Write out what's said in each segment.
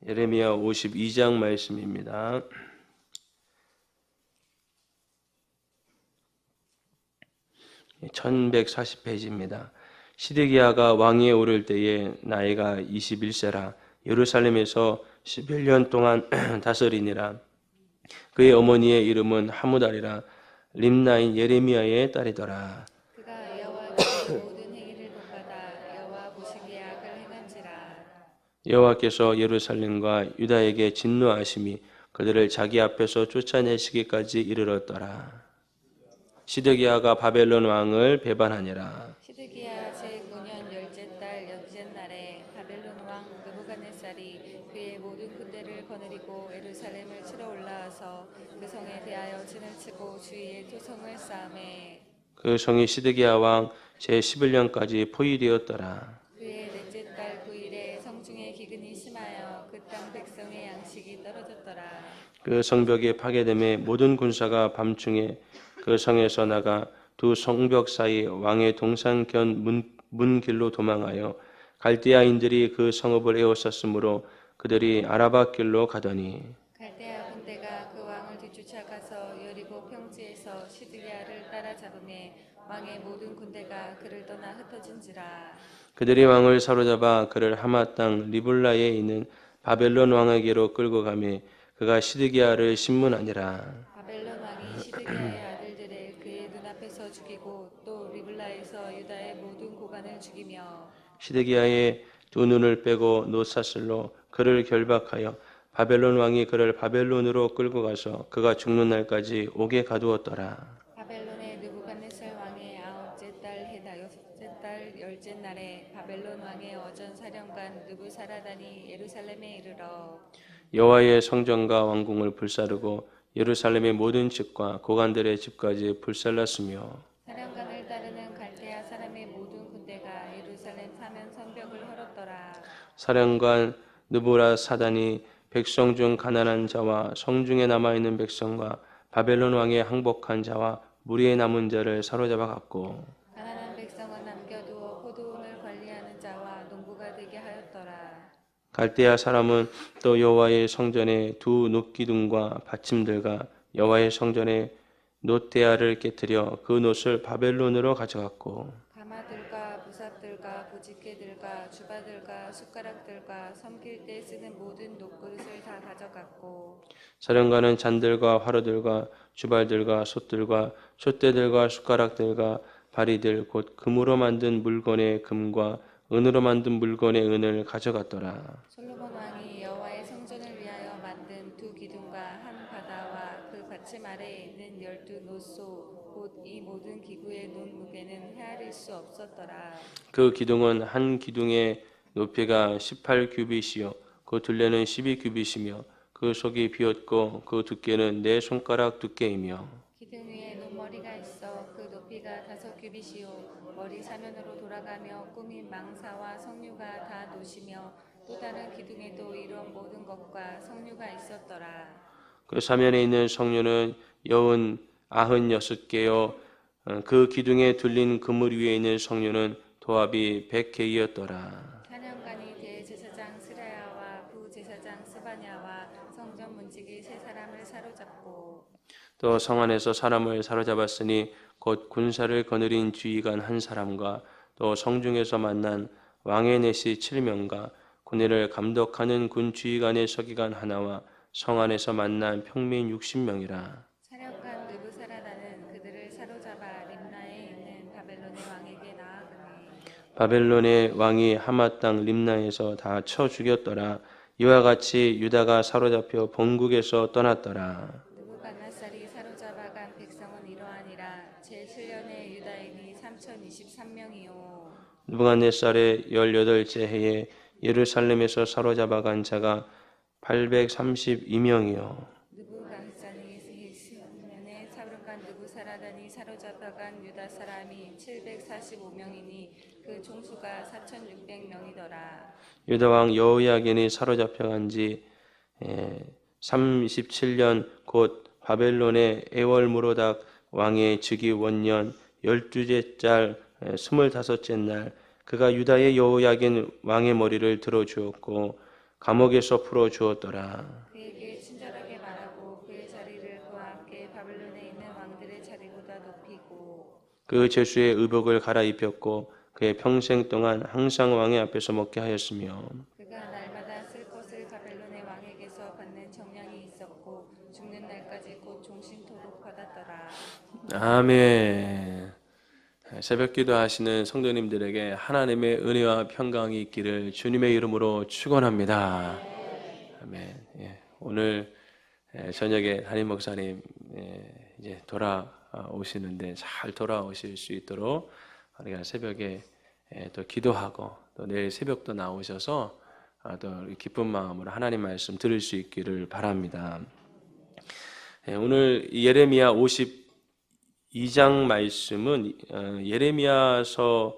예레미야 52장 말씀입니다. (1140페이지입니다) 시드기야가 왕위에 오를 때에 나이가 21세라 예루살렘에서 11년 동안 다스리니라. 그의 어머니의 이름은 하무달이라 림나인 예레미야의 딸이더라. 그가 여호와께 모든 행위를 본받아 여호와 보시기에 악을 행한지라. 여호와께서 예루살렘과 유다에게 진노하심이 그들을 자기 앞에서 쫓아내시기까지 이르렀더라. 시드기야가 바벨론 왕을 배반하니라. 시드기야 제9년 열째 달 열째 날에 바벨론 왕 느부갓네살이 그의 모든 군대를 거느리고 예루살렘을 치러 올라와서 그 성에 대하여 진을 치고 주위에 토성을 쌓음에 그 성이 시드기야 왕 제11년까지 포위되었더라. 그의 넷째 달 9일에 성중에 기근이 심하여 그 땅 백성의 양식이 떨어졌더라. 그 성벽이 파괴됨에 모든 군사가 밤중에 그 성에서 나가 두 성벽 사이 왕의 동산견 문길로 도망하여 갈대아인들이 그 성읍을 에워쌌으므로 그들이 아라바 길로 가더니 갈대아 군대가 그 왕을 뒤쫓아가서 여리고 평지에서 시드기야를 따라잡음에 왕의 모든 군대가 그를 떠나 흩어진지라. 그들이 왕을 사로잡아 그를 하마 땅 리블라에 있는 바벨론 왕에게로 끌고 가매 그가 시드기야를 신문하니라. 바벨론 왕이 시드기야의 아들들을 그의 눈앞에서 죽이고 또 리블라에서 유다의 모든 고관을 죽이며 시드기야의 두 눈을 빼고 노사슬로 그를 결박하여 바벨론 왕이 그를 바벨론으로 끌고 가서 그가 죽는 날까지 옥에 가두었더라. 바벨론의 느부갓네살 왕의 아홉째 달 해다 여섯째 달 열째 날에 바벨론 왕의 어전 사령관 느부사라단이 예루살렘에 이르러 여호와의 성전과 왕궁을 불사르고 예루살렘의 모든 집과 고관들의 집까지 불살랐으며 사령관을 따르는 갈대아 사람의 모든 군대가 예루살렘 사면 성벽을 헐었더라. 사령관 느부라사단이 백성 중 가난한 자와 성중에 남아있는 백성과 바벨론 왕에 항복한 자와 무리에 남은 자를 사로잡아 갔고 가난한 백성은 남겨두어 포도원을 관리하는 자와 농부가 되게 하였더라. 갈대아 사람은 또 여호와의 성전에 두 놋기둥과 받침들과 여호와의 성전에 놋대야를 깨뜨려 그 놋을 바벨론으로 가져갔고 가마들과 부삽들과 부집개들과 주바들과 숟가락들과 섬길 때 쓰는 모든 녹그릇을 다 가져갔고 사령관은 잔들과 화로들과 주발들과 솥들과 솥대들과 숟가락들과 바리들 곧 금으로 만든 물건의 금과 은으로 만든 물건의 은을 가져갔더라. 솔로몬 왕이 여호와의 성전을 위하여 만든 두 기둥과 한 바다와 그 받침 아래에 있는 12노소 곧 이 모든 기구의 논 무게는 헤아릴 수 없었더라. 그 기둥은 한 기둥의 높이가 18규빗이요 그 둘레는 12규빗이며 그 속이 비었고 그 두께는 네 손가락 두께이며 기둥 위에 논머리가 있어 그 높이가 5규빗이요 머리 사면으로 돌아가며 꾸민 망사와 석류가 다 노시며 또 다른 기둥에도 이런 모든 것과 석류가 있었더라. 그 사면에 있는 성류는 여운 96개요 그 기둥에 둘린 그물 위에 있는 성류는 도합이 100개이었더라. 사령관이 대제사장 스라야와 부제사장 스바냐와 성전 문지기 세 사람을 사로잡고 또 성 안에서 사람을 사로잡았으니 곧 군사를 거느린 주의관 한 사람과 또 성중에서 만난 왕의 내시 7명과 군대를 감독하는 군 주의관의 서기관 하나와 성 안에서 만난 평민 60명이라. 사령관 느부사라다는 그들을 사로잡아 림나에 있는 바벨론의 왕에게 나아가니 바벨론의 왕이 하마 땅 림나에서 다 쳐 죽였더라. 이와 같이 유다가 사로잡혀 본국에서 떠났더라. 느부갓네살이 사로잡아간 백성은 이러하니라. 제7년에 유다인이 3023명이요 느부갓네살의 18째 해에 예루살렘에서 사로잡아간 자가 832명이요 느부갓네살이 10년에 사령관 느부사라단이 사로잡아간 유다 사람이 745명이니 그 총수가 4600명이더라. 유다 왕 여호야긴이 사로잡혀간 지 37년 곧 바벨론의 에월무로닥 왕의 즉위 원년 12째 달 25째 날 그가 유다의 여호야긴 왕의 머리를 들어 주었고 감옥에서 풀어주었더라. 그에게 친절하게 말하고 그의 자리를 그와 함께 바벨론에 있는 왕들의 자리보다 높이고 그 제수의 의복을 갈아입혔고 그의 평생 동안 항상 왕의 앞에서 먹게 하였으며 그가 날마다 쓸 것을 바벨론의 왕에게서 받는 정량이 있었고 죽는 날까지 곧 종신토록 받았더라. 아멘. 새벽 기도하시는 성도님들에게 하나님의 은혜와 평강이 있기를 주님의 이름으로 축원합니다. 아멘. 예, 오늘 저녁에 담임 목사님 이제 돌아오시는데 잘 돌아오실 수 있도록 우리가 새벽에 또 기도하고 또 내일 새벽도 나오셔서 또 기쁜 마음으로 하나님 말씀 들을 수 있기를 바랍니다. 오늘 예레미야 52장 말씀은 예레미야서의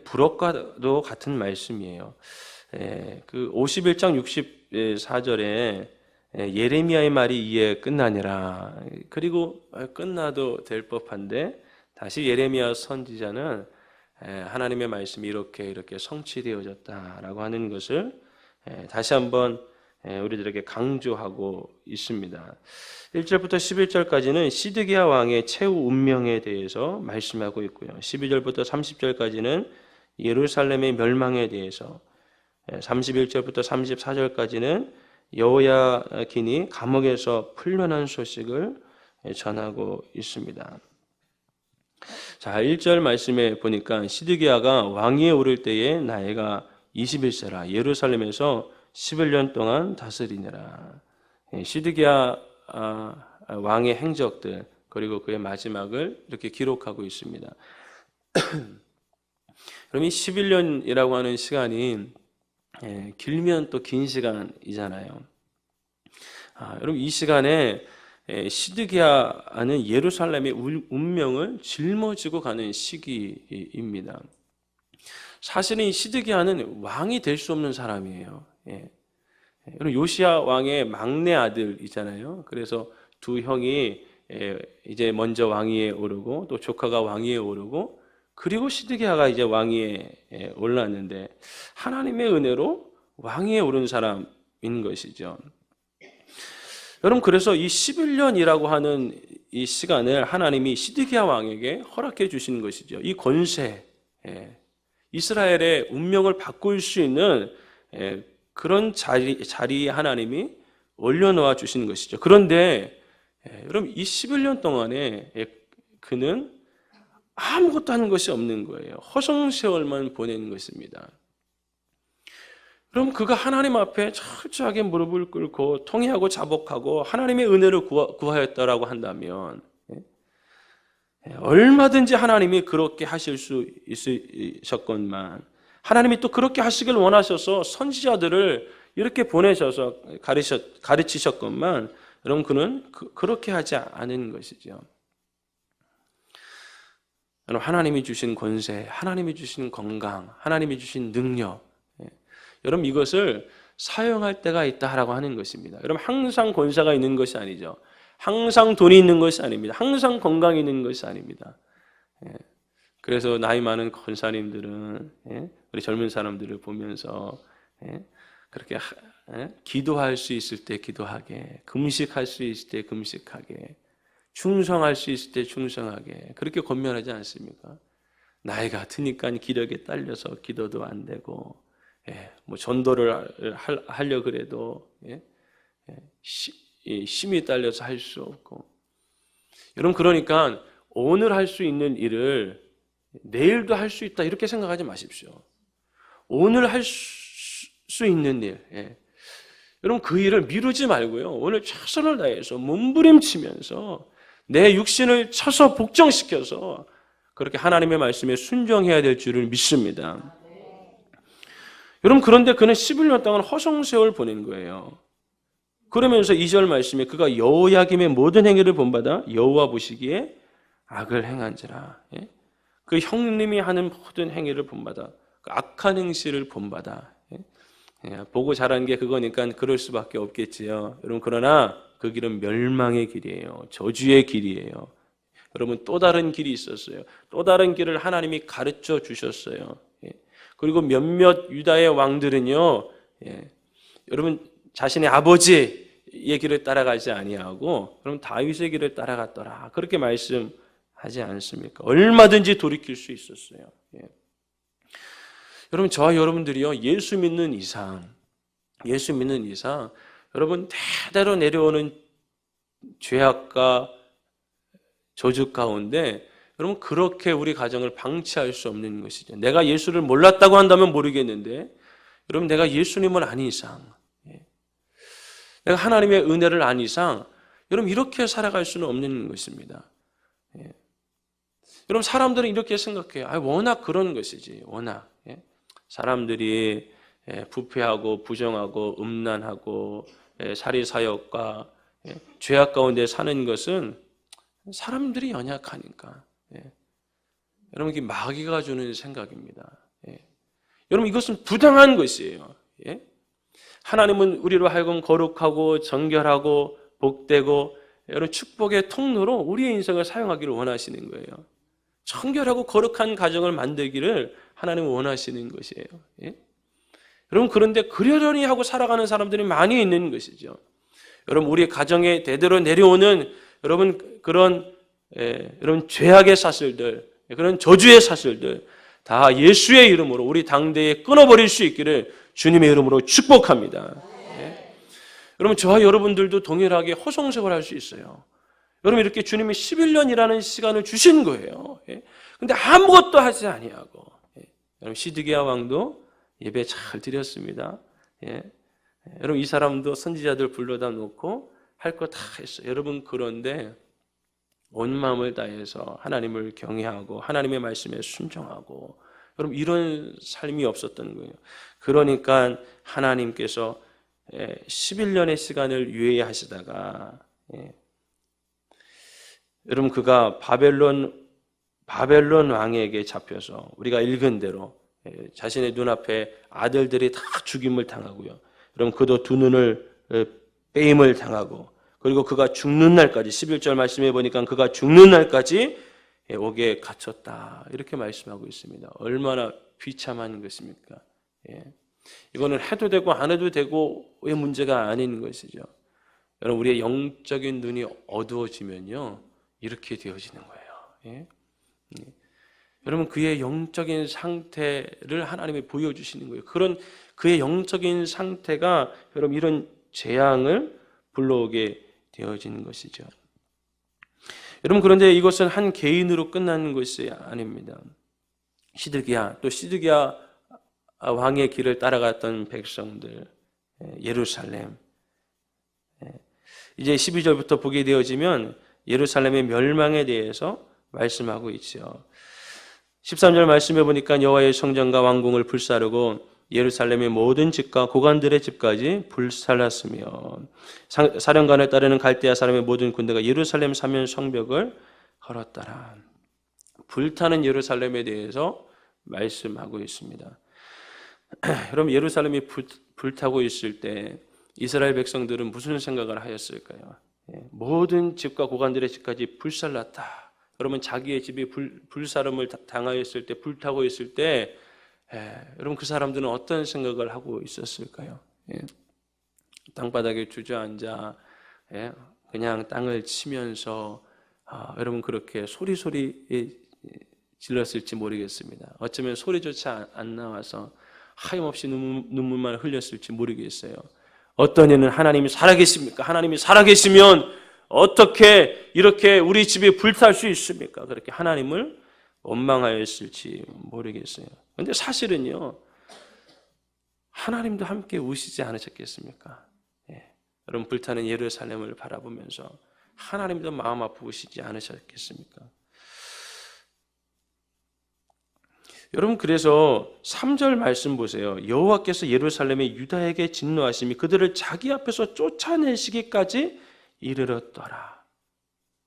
불엇과도 같은 말씀이에요. 그 51장 64절에 예레미야의 말이 이에 끝나니라. 그리고 끝나도 될 법한데 다시 예레미야 선지자는 하나님의 말씀이 이렇게 성취되어졌다라고 하는 것을 다시 한번 우리들에게 강조하고 있습니다. 1절부터 11절까지는 시드기야 왕의 최후 운명에 대해서 말씀하고 있고요. 12절부터 30절까지는 예루살렘의 멸망에 대해서, 31절부터 34절까지는 여호야긴이 감옥에서 풀려난 소식을 전하고 있습니다. 자, 1절 말씀에 보니까 시드기야가 왕위에 오를 때에 나이가 21세라 예루살렘에서 11년 동안 다스리니라. 시드기야 왕의 행적들 그리고 그의 마지막을 이렇게 기록하고 있습니다. 그럼 이 11년이라고 하는 시간이 길면 또 긴 시간이잖아요. 여러분 이 시간에 시드기야는 예루살렘의 운명을 짊어지고 가는 시기입니다. 사실은 이 시드기야는 왕이 될 수 없는 사람이에요. 여러분 요시야 왕의 막내 아들이잖아요. 그래서 두 형이 이제 먼저 왕위에 오르고 또 조카가 왕위에 오르고 그리고 시드기야가 이제 왕위에 올랐는데 하나님의 은혜로 왕위에 오른 사람인 것이죠. 여러분 그래서 이 11년이라고 하는 이 시간을 하나님이 시드기야 왕에게 허락해 주신 것이죠. 이 권세, 이스라엘의 운명을 바꿀 수 있는 그런 자리에 하나님이 올려놓아 주신 것이죠. 그런데 여러분 이 11년 동안에 그는 아무것도 하는 것이 없는 거예요. 허송세월만 보낸 것입니다. 그럼 그가 하나님 앞에 철저하게 무릎을 꿇고 통회하고 자복하고 하나님의 은혜를 구하였다라고 한다면 얼마든지 하나님이 그렇게 하실 수 있으셨건만 하나님이 또 그렇게 하시길 원하셔서 선지자들을 이렇게 보내셔서 가르치셨건만 여러분 그는 그렇게 하지 않은 것이죠. 여러분 하나님이 주신 권세, 하나님이 주신 건강, 하나님이 주신 능력 여러분 이것을 사용할 때가 있다라고 하는 것입니다. 여러분 항상 권세가 있는 것이 아니죠. 항상 돈이 있는 것이 아닙니다. 항상 건강이 있는 것이 아닙니다. 그래서 나이 많은 권사님들은 우리 젊은 사람들을 보면서 그렇게 기도할 수 있을 때 기도하게, 금식할 수 있을 때 금식하게, 충성할 수 있을 때 충성하게 그렇게 권면하지 않습니까? 나이가 드니까 기력에 딸려서 기도도 안 되고 뭐 전도를 하려 그래도 힘이 딸려서 할 수 없고 여러분 그러니까 오늘 할 수 있는 일을 내일도 할 수 있다 이렇게 생각하지 마십시오. 오늘 할 수 있는 일 여러분 그 일을 미루지 말고요. 오늘 최선을 다해서 몸부림치면서 내 육신을 쳐서 복종시켜서 그렇게 하나님의 말씀에 순종해야 될 줄을 믿습니다. 여러분 그런데 그는 11년 동안 허송세월 보낸 거예요. 그러면서 2절 말씀에 그가 여호야김의 모든 행위를 본받아 여호와 보시기에 악을 행한지라. 그 형님이 하는 모든 행위를 본받아 그 악한 행실을 본받아 보고 자란 게 그거니까 그럴 수밖에 없겠지요. 여러분 그러나 그 길은 멸망의 길이에요. 저주의 길이에요. 여러분 또 다른 길이 있었어요. 또 다른 길을 하나님이 가르쳐 주셨어요. 그리고 몇몇 유다의 왕들은요 여러분 자신의 아버지의 길을 따라가지 아니하고 여러분 다윗의 길을 따라갔더라. 그렇게 말씀하지 않습니까? 얼마든지 돌이킬 수 있었어요. 예. 여러분 저와 여러분들이요 예수 믿는 이상 여러분 대대로 내려오는 죄악과 저주 가운데 여러분 그렇게 우리 가정을 방치할 수 없는 것이죠. 내가 예수를 몰랐다고 한다면 모르겠는데 여러분 내가 예수님을 아는 이상 내가 하나님의 은혜를 아는 이상 여러분 이렇게 살아갈 수는 없는 것입니다. 예. 여러분 사람들은 이렇게 생각해요. 워낙 그런 것이지 워낙 사람들이 부패하고 부정하고 음란하고 사리사욕과 죄악 가운데 사는 것은 사람들이 연약하니까 여러분 이게 마귀가 주는 생각입니다. 여러분 이것은 부당한 것이에요. 하나님은 우리로 하여금 거룩하고 정결하고 복되고 여러분 축복의 통로로 우리의 인생을 사용하기를 원하시는 거예요. 정결하고 거룩한 가정을 만들기를 하나님은 원하시는 것이에요. 여러분 그런데 그러려니 하고 살아가는 사람들이 많이 있는 것이죠. 여러분 우리 가정에 대대로 내려오는 여러분 그런 여러분 죄악의 사슬들, 그런 저주의 사슬들 다 예수의 이름으로 우리 당대에 끊어버릴 수 있기를 주님의 이름으로 축복합니다. 여러분 저와 여러분들도 동일하게 허송세월 할 수 있어요. 여러분 이렇게 주님이 11년이라는 시간을 주신 거예요. 근데 아무것도 하지 아니하고 여러분 시드기야 왕도 예배 잘 드렸습니다. 여러분 이 사람도 선지자들 불러다 놓고 할 거 다 했어요. 여러분 그런데 온 마음을 다해서 하나님을 경외하고 하나님의 말씀에 순종하고 여러분 이런 삶이 없었던 거예요. 그러니까 하나님께서 11년의 시간을 유예하시다가 여러분 그가 바벨론 왕에게 잡혀서 우리가 읽은 대로 자신의 눈앞에 아들들이 다 죽임을 당하고요. 여러분 그도 두 눈을 빼임을 당하고 그리고 그가 죽는 날까지 11절 말씀해 보니까 그가 죽는 날까지 옥에 갇혔다 이렇게 말씀하고 있습니다. 얼마나 비참한 것입니까? 이거는 해도 되고 안 해도 되고의 문제가 아닌 것이죠. 여러분 우리의 영적인 눈이 어두워지면요 이렇게 되어지는 거예요. 여러분 그의 영적인 상태를 하나님이 보여주시는 거예요. 그런 그의 영적인 상태가 여러분 이런 재앙을 불러오게 되어지는 것이죠. 여러분 그런데 이것은 한 개인으로 끝나는 것이 아닙니다. 시드기야 왕의 길을 따라갔던 백성들 예루살렘 이제 12절부터 보게 되어지면 예루살렘의 멸망에 대해서 말씀하고 있죠. 13절 말씀해 보니까 여호와의 성전과 왕궁을 불사르고 예루살렘의 모든 집과 고관들의 집까지 불살랐으며 사령관을 따르는 갈대아 사람의 모든 군대가 예루살렘 사면 성벽을 걸었더라. 불타는 예루살렘에 대해서 말씀하고 있습니다. 여러분 여루살렘이 불타고 있을 때 이스라엘 백성들은 무슨 생각을 하였을까요? 모든 집과 고관들의 집까지 불살랐다. 여러분 자기의 집이 불사름을 당하였을 때 불타고 있을 때 여러분 그 사람들은 어떤 생각을 하고 있었을까요? 땅바닥에 주저앉아 그냥 땅을 치면서 여러분 그렇게 소리 질렀을지 모르겠습니다. 어쩌면 소리조차 안 나와서 하염없이 눈물만 흘렸을지 모르겠어요. 어떤 이는 하나님이 살아계십니까? 하나님이 살아계시면 어떻게 이렇게 우리 집이 불탈 수 있습니까? 그렇게 하나님을 원망하였을지 모르겠어요. 그런데 사실은요, 하나님도 함께 우시지 않으셨겠습니까? 여러분 불타는 예루살렘을 바라보면서 하나님도 마음 아프시지 않으셨겠습니까? 여러분 그래서 3절 말씀 보세요. 여호와께서 예루살렘의 유다에게 진노하심이 그들을 자기 앞에서 쫓아내시기까지 이르렀더라.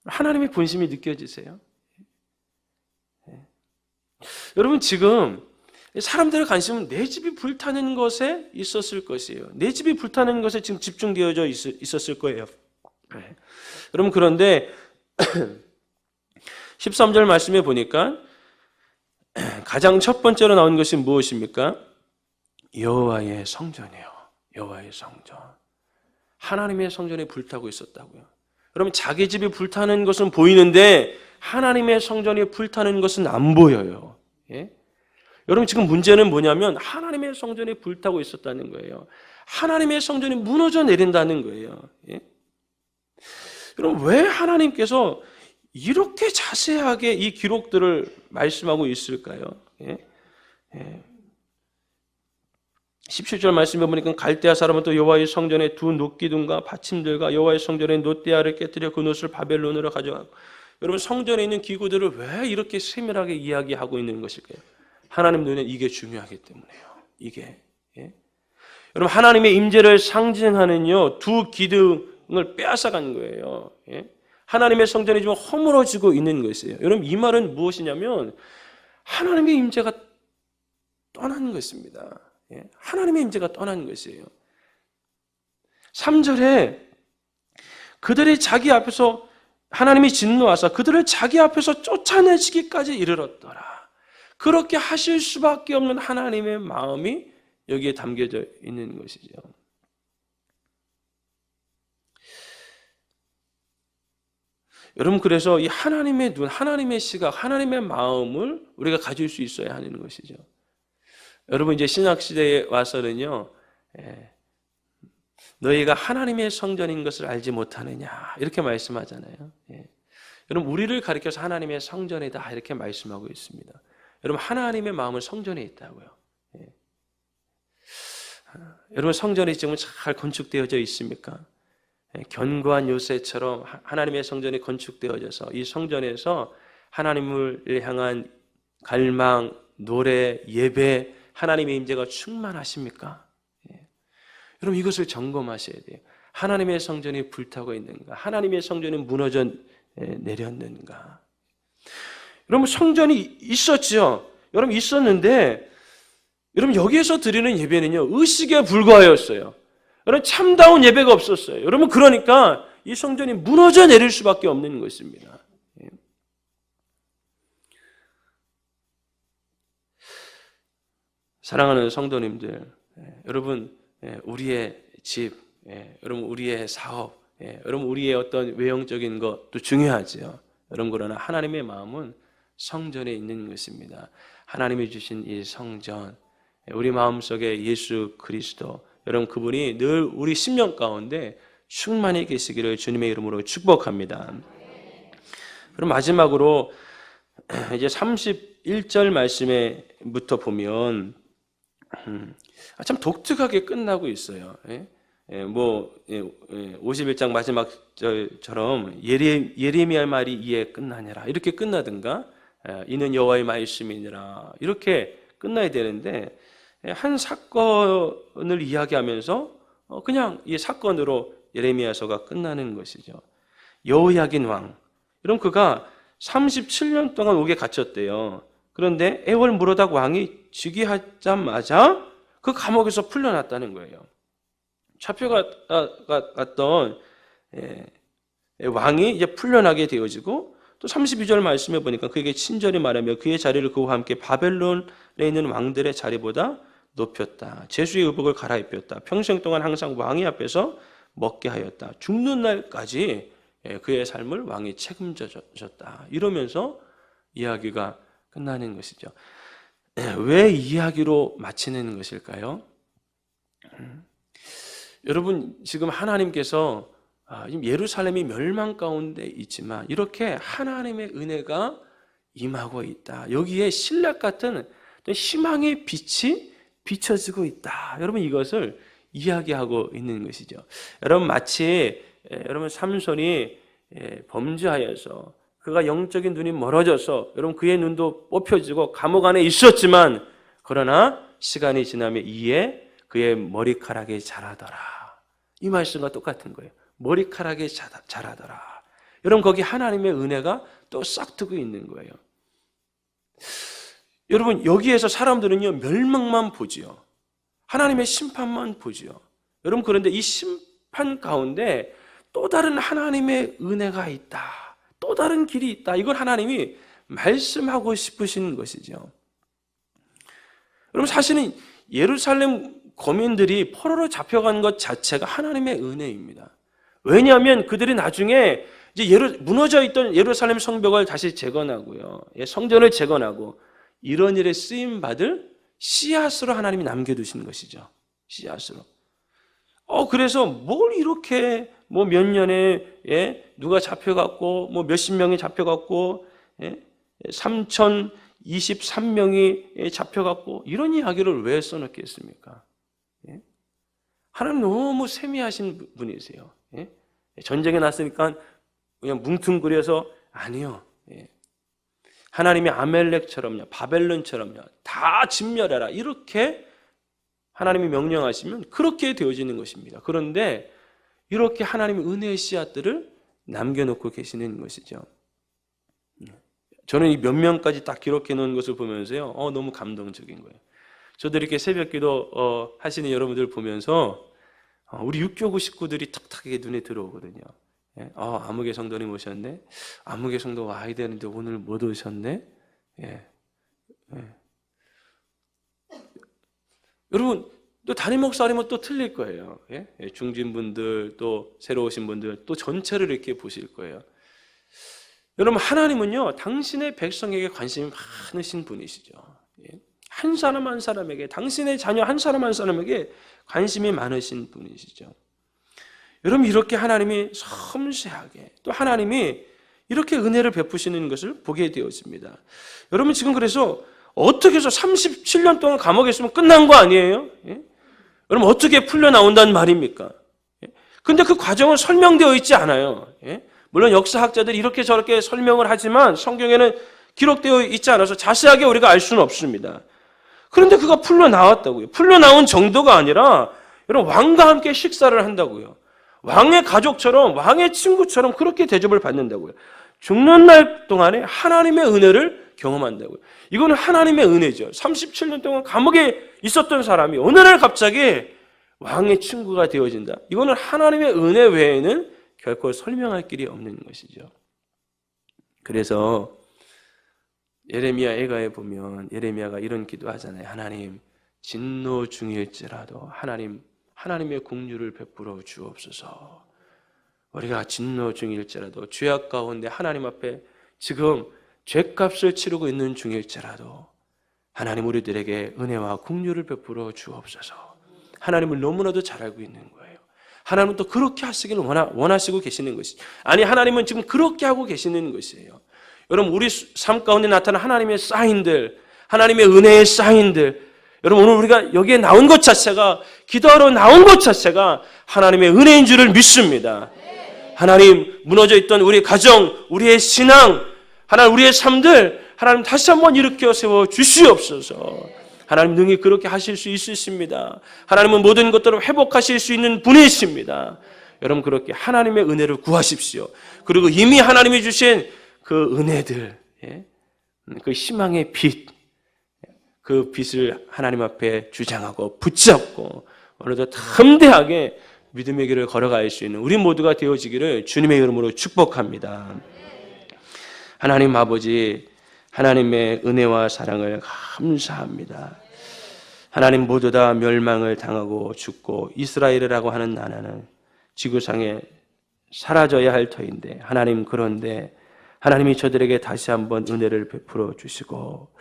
하나님의 본심이 느껴지세요? 여러분 지금 사람들의 관심은 내 집이 불타는 것에 있었을 것이에요. 내 집이 불타는 것에 지금 집중되어져 있었을 거예요. 여러분 그런데 13절 말씀에 보니까 가장 첫 번째로 나온 것이 무엇입니까? 여호와의 성전이요. 여호와의 성전. 하나님의 성전이 불타고 있었다고요. 여러분, 자기 집이 불타는 것은 보이는데 하나님의 성전이 불타는 것은 안 보여요. 예? 여러분, 지금 문제는 뭐냐면 하나님의 성전이 불타고 있었다는 거예요. 하나님의 성전이 무너져 내린다는 거예요. 예? 여러분, 왜 하나님께서 이렇게 자세하게 이 기록들을 말씀하고 있을까요? 예? 예. 17절 말씀해 보니까 갈대아 사람은 또 여호와의 성전에 두 놋기둥과 받침들과 여호와의 성전에 놋대야를 깨뜨려 그 놋을 바벨론으로 가져가고. 여러분, 성전에 있는 기구들을 왜 이렇게 세밀하게 이야기하고 있는 것일까요? 하나님 눈에 이게 중요하기 때문에요. 이게. 예? 여러분, 하나님의 임재를 상징하는요 두 기둥을 빼앗아간 거예요. 예? 하나님의 성전이 지금 허물어지고 있는 것이에요. 여러분, 이 말은 무엇이냐면 하나님의 임재가 떠난 것입니다. 예? 하나님의 임재가 떠난 것이에요. 3절에 그들이 자기 앞에서 하나님이 진노하사 그들을 자기 앞에서 쫓아내시기까지 이르렀더라. 그렇게 하실 수밖에 없는 하나님의 마음이 여기에 담겨져 있는 것이죠. 여러분, 그래서 이 하나님의 눈, 하나님의 시각, 하나님의 마음을 우리가 가질 수 있어야 하는 것이죠. 여러분, 이제 신약시대에 와서는요, 너희가 하나님의 성전인 것을 알지 못하느냐 이렇게 말씀하잖아요. 예. 여러분, 우리를 가리켜서 하나님의 성전이다 이렇게 말씀하고 있습니다. 여러분, 하나님의 마음은 성전에 있다고요. 예. 여러분, 성전이 지금 잘 건축되어져 있습니까? 예. 견고한 요새처럼 하나님의 성전이 건축되어져서 이 성전에서 하나님을 향한 갈망, 노래, 예배, 하나님의 임재가 충만하십니까? 예. 여러분, 이것을 점검하셔야 돼요. 하나님의 성전이 불타고 있는가? 하나님의 성전이 무너져 내렸는가? 여러분, 성전이 있었죠. 여러분, 있었는데 여러분, 여기에서 드리는 예배는요 의식에 불과하였어요. 여러분, 참다운 예배가 없었어요. 여러분, 그러니까 이 성전이 무너져 내릴 수밖에 없는 것입니다. 예. 사랑하는 성도님들, 여러분, 우리의 집, 여러분, 우리의 사업, 여러분, 우리의 어떤 외형적인 것도 중요하죠. 여러분, 그러나 하나님의 마음은 성전에 있는 것입니다. 하나님이 주신 이 성전, 우리 마음속에 예수 그리스도, 여러분, 그분이 늘 우리 심령 가운데 충만히 계시기를 주님의 이름으로 축복합니다. 그럼 마지막으로 이제 31절 말씀에부터 보면 참 독특하게 끝나고 있어요. 51장 마지막 절처럼 예레미야 말이 이에 끝나니라 이렇게 끝나든가 이는 여호와의 말씀이니라 이렇게 끝나야 되는데 한 사건을 이야기하면서 그냥 이 사건으로 예레미야서가 끝나는 것이죠. 여호야긴 왕, 여러분, 그가 37년 동안 옥에 갇혔대요. 그런데 애월무로닥 왕이 즉위하자마자 그 감옥에서 풀려났다는 거예요. 잡혀갔던 왕이 이제 풀려나게 되어지고, 또 32절 말씀해 보니까 그에게 친절히 말하며 그의 자리를 그와 함께 바벨론에 있는 왕들의 자리보다 높였다. 제수의 의복을 갈아입혔다. 평생 동안 항상 왕의 앞에서 먹게 하였다. 죽는 날까지 그의 삶을 왕이 책임져줬다. 이러면서 이야기가 끝나는 것이죠. 왜 이야기로 마치는 것일까요? 여러분, 지금 하나님께서 예루살렘이 멸망 가운데 있지만 이렇게 하나님의 은혜가 임하고 있다. 여기에 신락 같은 희망의 빛이 비춰지고 있다. 여러분, 이것을 이야기하고 있는 것이죠. 여러분, 마치 여러분 삼손이 범죄하여서 그가 영적인 눈이 멀어져서 여러분 그의 눈도 뽑혀지고 감옥 안에 있었지만 그러나 시간이 지나면 이에 그의 머리카락이 자라더라. 이 말씀과 똑같은 거예요. 머리카락이 자라더라. 여러분, 거기 하나님의 은혜가 또 싹트고 있는 거예요. 여러분, 여기에서 사람들은요 멸망만 보지요. 하나님의 심판만 보지요. 여러분, 그런데 이 심판 가운데 또 다른 하나님의 은혜가 있다. 또 다른 길이 있다. 이걸 하나님이 말씀하고 싶으신 것이죠. 여러분, 사실은 예루살렘 거민들이 포로로 잡혀간 것 자체가 하나님의 은혜입니다. 왜냐하면 그들이 나중에 이제 무너져 있던 예루살렘 성벽을 다시 재건하고요, 성전을 재건하고 이런 일에 쓰임 받을 씨앗으로 하나님이 남겨두신 것이죠. 씨앗으로. 그래서 뭘 이렇게 뭐 몇 년에 누가 잡혀갔고 뭐 몇십 명이 잡혀갔고 3023명이 잡혀갔고 이런 이야기를 왜 써놓겠습니까? 하나님 너무 세미하신 분이세요. 전쟁에 났으니까 그냥 뭉퉁그려서 아니요. 하나님이 아멜렉처럼요, 바벨론처럼요, 다 진멸해라 이렇게 하나님이 명령하시면 그렇게 되어지는 것입니다. 그런데 이렇게 하나님의 은혜의 씨앗들을 남겨놓고 계시는 것이죠. 저는 이 몇 명까지 딱 기록해 놓은 것을 보면서요, 너무 감동적인 거예요. 저도 이렇게 새벽기도 하시는 여러분들 보면서 우리 육교구 식구들이 탁탁하게 눈에 들어오거든요. 아무개 성도님 오셨네. 아무개 성도 와야 되는데 오늘 못 오셨네. 여러분 또 담임 목사님은 또 틀릴 거예요. 중진분들 또 새로 오신 분들 또 전체를 이렇게 보실 거예요. 여러분 하나님은요 당신의 백성에게 관심이 많으신 분이시죠. 한 사람 한 사람에게, 당신의 자녀 한 사람 한 사람에게 관심이 많으신 분이시죠. 여러분 이렇게 하나님이 섬세하게 또 하나님이 이렇게 은혜를 베푸시는 것을 보게 되었습니다. 여러분 지금 그래서 어떻게 해서 37년 동안 감옥에 있으면 끝난 거 아니에요? 여러분 어떻게 풀려나온다는 말입니까? 근데 그 과정은 설명되어 있지 않아요. 물론 역사학자들이 이렇게 저렇게 설명을 하지만 성경에는 기록되어 있지 않아서 자세하게 우리가 알 수는 없습니다. 그런데 그가 풀려나왔다고요. 풀려나온 정도가 아니라 여러분 왕과 함께 식사를 한다고요. 왕의 가족처럼, 왕의 친구처럼 그렇게 대접을 받는다고요. 죽는 날 동안에 하나님의 은혜를 경험한다고요. 이거는 하나님의 은혜죠. 37년 동안 감옥에 있었던 사람이 어느 날 갑자기 왕의 친구가 되어진다. 이거는 하나님의 은혜 외에는 결코 설명할 길이 없는 것이죠. 그래서 예레미야 애가에 보면 예레미야가 이런 기도하잖아요. 하나님, 진노 중일지라도 하나님의 긍휼을 베풀어 주옵소서. 우리가 진노 중일지라도 죄악 가운데 하나님 앞에 지금 죄값을 치르고 있는 중일지라도 하나님 우리들에게 은혜와 긍휼을 베풀어 주옵소서. 하나님을 너무나도 잘 알고 있는 거예요. 하나님은 또 그렇게 하시기를 원하시고 계시는 것이죠. 아니 하나님은 지금 그렇게 하고 계시는 것이에요. 여러분 우리 삶 가운데 나타난 하나님의 사인들, 하나님의 은혜의 사인들, 여러분 오늘 우리가 여기에 나온 것 자체가, 기도하러 나온 것 자체가 하나님의 은혜인 줄을 믿습니다. 하나님 무너져 있던 우리의 가정, 우리의 신앙, 하나님 우리의 삶들 하나님 다시 한번 일으켜 세워 주시옵소서. 하나님 능히 그렇게 하실 수 있으십니다. 하나님은 모든 것들을 회복하실 수 있는 분이십니다. 여러분 그렇게 하나님의 은혜를 구하십시오. 그리고 이미 하나님이 주신 그 은혜들, 그 희망의 빛, 그 빛을 하나님 앞에 주장하고 붙잡고 오늘도 담대하게 믿음의 길을 걸어갈 수 있는 우리 모두가 되어지기를 주님의 이름으로 축복합니다. 하나님 아버지, 하나님의 은혜와 사랑을 감사합니다. 하나님 모두 다 멸망을 당하고 죽고 이스라엘이라고 하는 나라는 지구상에 사라져야 할 터인데 하나님 그런데 하나님이 저들에게 다시 한번 은혜를 베풀어 주시고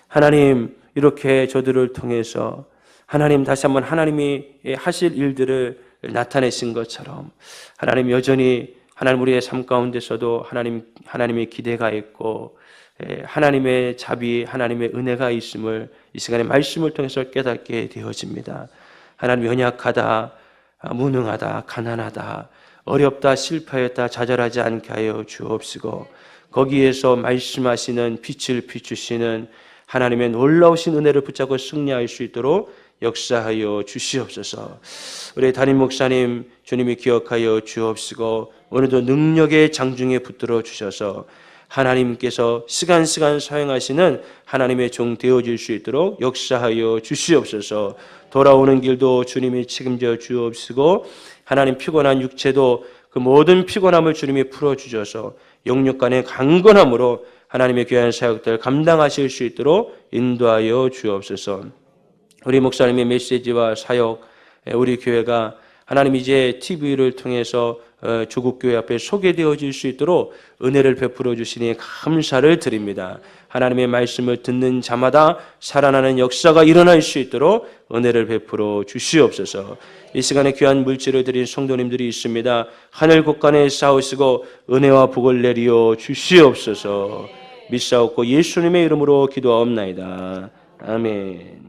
하나님 이렇게 저들을 통해서 하나님 다시 한번 하나님이 하실 일들을 나타내신 것처럼 하나님 여전히 하나님 우리의 삶 가운데서도 하나님의 기대가 있고 하나님의 자비, 하나님의 은혜가 있음을 이 시간에 말씀을 통해서 깨닫게 되어집니다. 하나님 연약하다, 무능하다, 가난하다, 어렵다, 실패했다, 좌절하지 않게 하여 주옵시고 거기에서 말씀하시는 빛을 비추시는 하나님의 놀라우신 은혜를 붙잡고 승리할 수 있도록 역사하여 주시옵소서. 우리 담임 목사님 주님이 기억하여 주옵시고 오늘도 능력의 장중에 붙들어 주셔서 하나님께서 시간 사용하시는 하나님의 종 되어질 수 있도록 역사하여 주시옵소서. 돌아오는 길도 주님이 책임져 주옵시고 하나님 피곤한 육체도 그 모든 피곤함을 주님이 풀어주셔서 영육 간의 강건함으로 하나님의 귀한 사역들 감당하실 수 있도록 인도하여 주옵소서. 우리 목사님의 메시지와 사역, 우리 교회가 하나님 이제 TV를 통해서 조국교회 앞에 소개되어질 수 있도록 은혜를 베풀어 주시니 감사를 드립니다. 하나님의 말씀을 듣는 자마다 살아나는 역사가 일어날 수 있도록 은혜를 베풀어 주시옵소서. 이 시간에 귀한 물질을 드린 성도님들이 있습니다. 하늘 곳간에 싸우시고 은혜와 복을 내리어 주시옵소서. 믿사옵고 예수님의 이름으로 기도하옵나이다. 아멘.